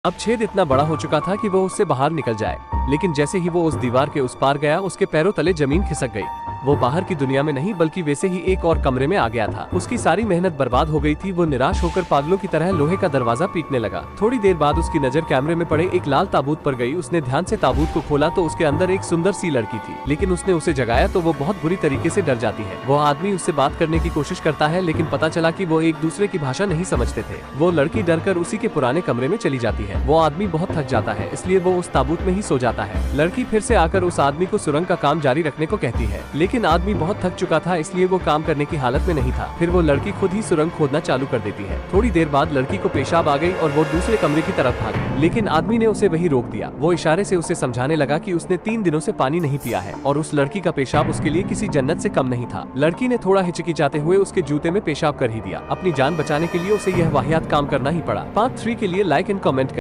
अब छेद इतना बड़ा हो चुका था कि वो उससे बाहर निकल जाए, लेकिन जैसे ही वो उस दीवार के उस पार गया, उसके पैरों तले जमीन खिसक गई। वो बाहर की दुनिया में नहीं बल्कि वैसे ही एक और कमरे में आ गया था। उसकी सारी मेहनत बर्बाद हो गई थी। वो निराश होकर पागलों की तरह लोहे का दरवाजा पीटने लगा। थोड़ी देर बाद उसकी नजर कैमरे में पड़े एक लाल ताबूत पर गई। उसने ध्यान से ताबूत को खोला तो उसके अंदर एक सुंदर सी लड़की थी, लेकिन उसने उसे जगाया तो वो बहुत बुरी तरीके से डर जाती है। वो आदमी उससे बात करने की कोशिश करता है, लेकिन पता चला कि वो एक दूसरे की भाषा नहीं समझते थे। वो लड़की डरकर उसी के पुराने कमरे में चली जाती है। वो आदमी बहुत थक जाता है, इसलिए वो उस ताबूत में ही सो जाता है। लड़की फिर से आकर उस आदमी को सुरंग का काम जारी रखने को कहती है, लेकिन आदमी बहुत थक चुका था, इसलिए वो काम करने की हालत में नहीं था। फिर वो लड़की खुद ही सुरंग खोदना चालू कर देती है। थोड़ी देर बाद लड़की को पेशाब आ गई और वो दूसरे कमरे की तरफ भागी, लेकिन आदमी ने उसे वही रोक दिया। वो इशारे से उसे समझाने लगा कि उसने 3 दिनों से पानी नहीं पिया है और उस लड़की का पेशाब उसके लिए किसी जन्नत से कम नहीं था। लड़की ने थोड़ा हिचकिचाते हुए उसके जूते में पेशाब कर ही दिया। अपनी जान बचाने के लिए उसे यह वाहियात काम करना ही पड़ा। पार्ट 3 के लिए लाइक एंड कमेंट